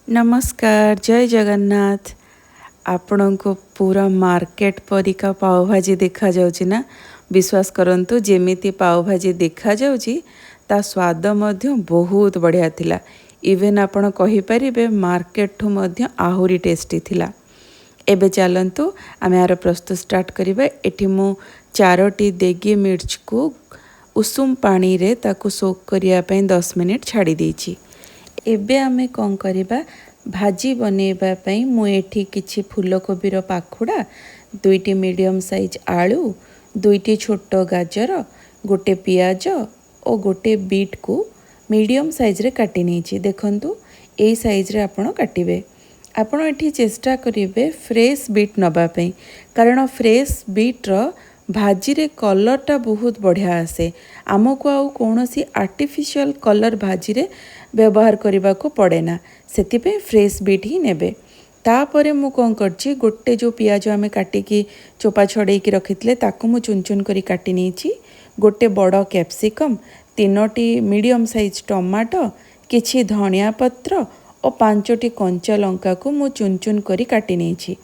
नमस्कार जय जगन्नाथ। आपण को पूरा मार्केट परिका पाव भाजी देखा जाउची ना। विश्वास करंतु जेमिति पाव भाजी देखा जाउची ता स्वाद मध्य बहुत बढ़िया थिला। इवेन आपण कहि परिबे मार्केट ठु मध्य आहुरी टेस्टी थिला। एबे चलंतु आमे आर प्रस्तुत स्टार्ट करिबे। एठी मु 4टी देगी मिर्च को उषुम पानी रे ताकू सोक करिया पई 10 मिनिट छाड़ी देछि। एबे आमे कौन करिबा भाजी बनेबा पई मु एठी किछि फूलकोबीर पाखुड़ा, 2टी मीडियम साइज आलू, 2टी छोट गाजर, गोटे पियाज और गोटे बीट को मीडियम साइज रे काटी नेछि। देखंतु एई साइज रे आपण काटिबे। आपण एठी चेष्टा करिबे फ्रेश बीट नबा पई, कारण फ्रेश बीट रो भाजी रे कलरटा बहुत बढ़िया आसे। आमको आउ कौनसी आर्टिफिशियल कलर भाजी रे व्यवहार करने को पड़े ना, से फ्रेश बीट ही नेबे। तापर मु कौन करछि गोटे जो पियाज आमे काटिकी चोपा छड़े की रखिथिले ताकू मु चुन चुन करी काटी नेछि। गोटे बड़ कैप्सिकम, 3टी मीडियम साइज टमाटो, किछि धनिया पत्र और 5टी कंचा लंका को मु चुन चुन करी काटी नेछि।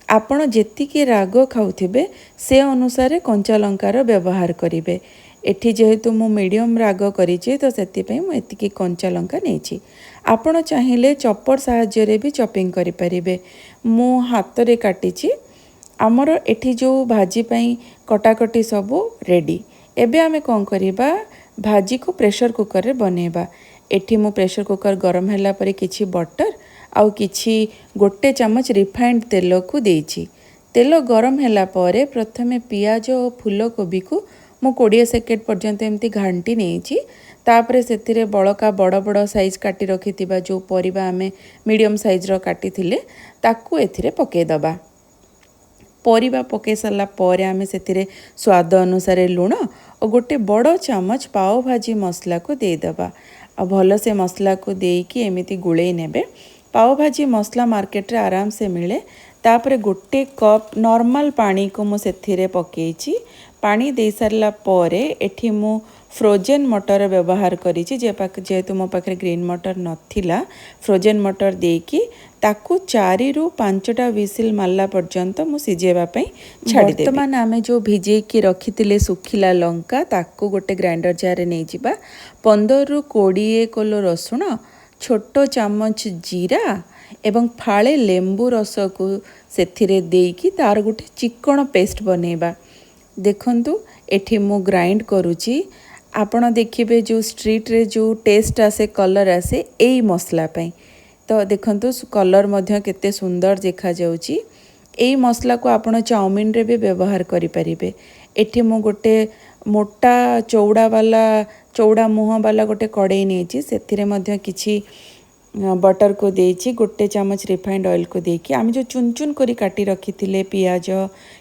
आपण जेतिके राग खाउथिबे से अनुसार कंचा लंकार व्यवहार करिवे। एठी जेहेतु मु मीडियम राग करिछि तो सेतिपई मु एतिकी कंचा लंका नेछि। आपण चाहिले चॉपर सहाय्य रे भी चॉपिंग करि परिबे। मु हाथ रे काटिछि। हमर एठी जो भाजी पई कटाकटी सब रेडी। एबे आमे कोन करिबा भाजी को प्रेशर कुकर रे बनेबा। एठी मु प्रेशर कुकर गरम होला परे किछि बटर आउ किछि गोटे चमच रिफाइंड तेल को देछि। तेल गरम होला परे प्रथमे पियाज और फूलकोबी को मु 20 सेकेंड पर्यंत एमती घांटी नेछि। तापरे सेतिरे बड़का बड़ बड़ साइज काटी रखिथिबा जो परिबा आमे मीडियम साइज रो काटी थिले ताकू एथिरे पके दबा। परिबा पके सरला परे आमे सेतिरे स्वाद अनुसार लूण और गोटे बड़ चमच पाव भाजी मसला को दे दबा। आ भल से मसला को देकी एमिति गुळेई नेबे। पाव भाजी मसला मार्केट रे आराम से मिले। तापरे गोटे कप नॉर्मल पानी को मु सेथिरे पकेछि। पानी दे सारला परे एठी मु फ्रोजेन मटर व्यवहार करिछि। जेहेतु मो पाखरे ग्रीन मटर नथिला, फ्रोजेन मटर देकी ताकू 4 ରୁ 5टा विसिल मारला पर्यंत मु सिजेबा पई छाड़ी देबी। वर्तमान आमे जो भिजे की रखितिले सुखिला लंका ताकू गोटे ग्राइंडर जार नै जिबा। 15 ରୁ 20 कोलो रसुण, छोटो चामच जीरा एवं फाळे लेंबू रस को सेथिरे देकी तार गोटे चिकन पेस्ट बनेबा। देखंतु एठी मु ग्राइंड करूची। आपण देखिबे जो स्ट्रीट रे जो टेस्ट आसे कलर आसे एई मसला पई। तो देखंतु कलर मध्य केते सुंदर देखा जाउची। एई मसला को आपण चाउमिन रे भी व्यवहार करि परिबे। एठी मु गोटे मोटा चौड़ा मुह वाला गोटे कड़ाई नेछि। सेथिरे मध्य किछि बटर को देछि। गोटे चमच रिफाइंड ऑयल को देकी आम जो चुन चुन करी काटी रखिथिले पियाज,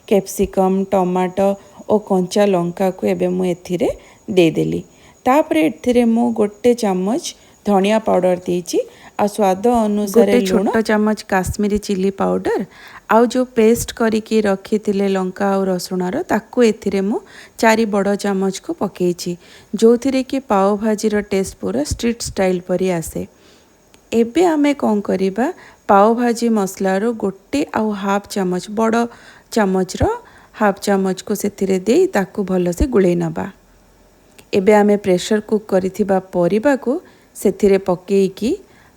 कैप्सिकम, टमाटो और कंचा लंका को एबे मु एथिरे दे देली। तापरे एथिरे मु गोटे चमच धनिया पाउडर देछि। आ स्वाद अनुसार छोटो चमच काश्मीरी चिली पाउडर आउ जो पेस्ट करिकी रखिथिले लंका और रसुणर ताकू एथिरे मु 4 बड़ चमच को पकेछि, जोथिरे कि पाव भाजी रो टेस्ट पूरा स्ट्रीट स्टाइल परी आसे। एबे आमे कौन करिबा पाव भाजी मसला रो गोटे आउ हाफ चमच बड़ चमच रो हाफ चमच को सेथिरे दे ताकू भल से गुळेई नबा। एबे आमे प्रेशर कुक करिथिबा परिबा को सेथिरे पकेईकी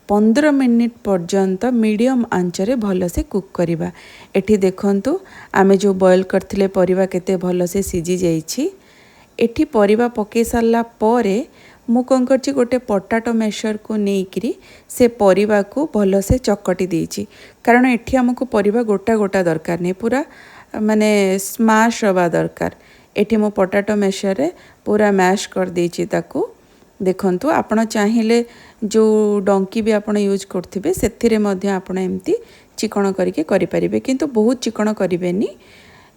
15 मिनिट पर्यंत मीडियम आंच रे भल से कुक करिबा। एठी देखंतु आमे जो बॉयल करथिले परिबा केते भल से सिजी जाईछि। एठी परिबा पके सारला परे मु कौन करछि गोटे पोटाटो मैशर को नेइकरी से परिबा को भल से चकटी देछि। कारण एठी हमको परिबा गोटा गोटा दरकार नहीं, पूरा माने स्मैश हवा दरकार। एठी मु पोटाटो मैशर रे पूरा मैश कर देछि ताकू। देखंतु आपण चाहिले जो डंकी भी आपण यूज करथिबे सेथिरे मध्य आपण एम्ति चिकण करके करि परिबे, किंतु बहुत चिकण करिवेनी।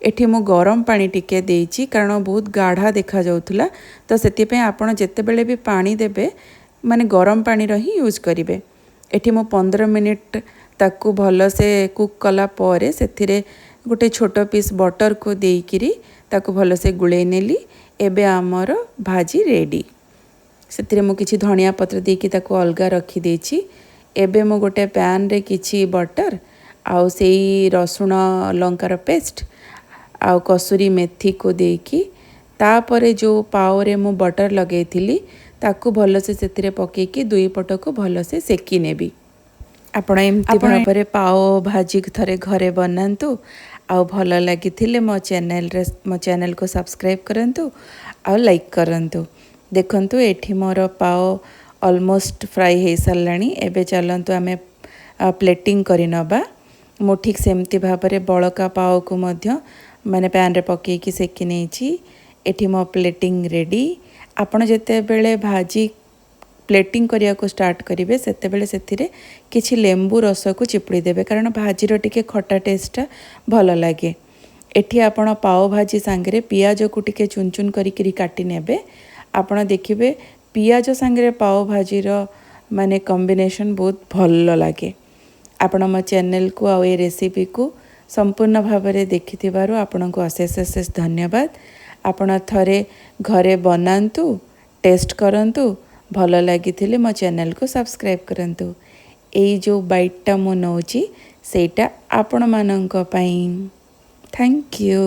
एठी मु गरम पानी टिके देछि कारण बहुत गाढ़ा देखा जाउथुला। तो सेति पे आपण जेते बेले भी पानी देबे माने गरम पानी रो ही यूज करिवे। एठी मु 15 मिनिट ताकू भल से कुक कला परे सेथिरे गोटे छोटो पीस बटर को देइकिरी ताकू भल से गुळेई नेली। एबे हमर भाजी रेडी। सेतिरे मु किछि धनिया पत्र देकी ताकू अलगा रखी देछि। एबे मु गोटे पैन रे किछि बटर आउ सेई रसुण लंकार पेस्ट आउ कसुरी मेथी को देकी तापरे जो पाव रे मु बटर लगे थी ताकू भलसे से पकईकी दुई पट को भलसे सेकी नेबी। आपण एमती भाव पाव भाजी थरे घरे बनातु आउ भल लगी मो चैनल को सब्सक्राइब करंतु आउ लाइक करंतु। देखंतु एठी मोर पाव ऑलमोस्ट फ्राई हो साराणी। एबे चलंतु आमे प्लेटिंग करि नबा। मु ठीक सेमती भाव बड़का पाव को मध्य माने पैन रे पकईकी सेकी नेछि। एठी मो प्लेटिंग रेडी। आपण जेते बेले भाजी प्लेटिंग करिया को स्टार्ट करेंगे सेते बेले सेथिरे किछि लेंबू रस को चिपुड़ी देबे कारण भाजीर टिके खट्टा टेस्टा भल लगे। एठी आपण पाव भाजी सांगरे पियाज को टिके चुन चुन करी काटी नेबे। आपण देखिबे पियाज सांगरे पाव भाजीर माने कॉम्बिनेशन बहुत भल लगे। आपण मो चैनल को आ ए रेसिपी को संपूर्ण भाव में देखिथिबारु आपण को अशेष अशेष धन्यवाद। आपण थरे घरे बनांतु टेस्ट करंतु भल लगी मो चैनल को सब्सक्राइब करंतु। एई जो बाइटटा मो नौची सेटा आपण मानंक पई। Thank you.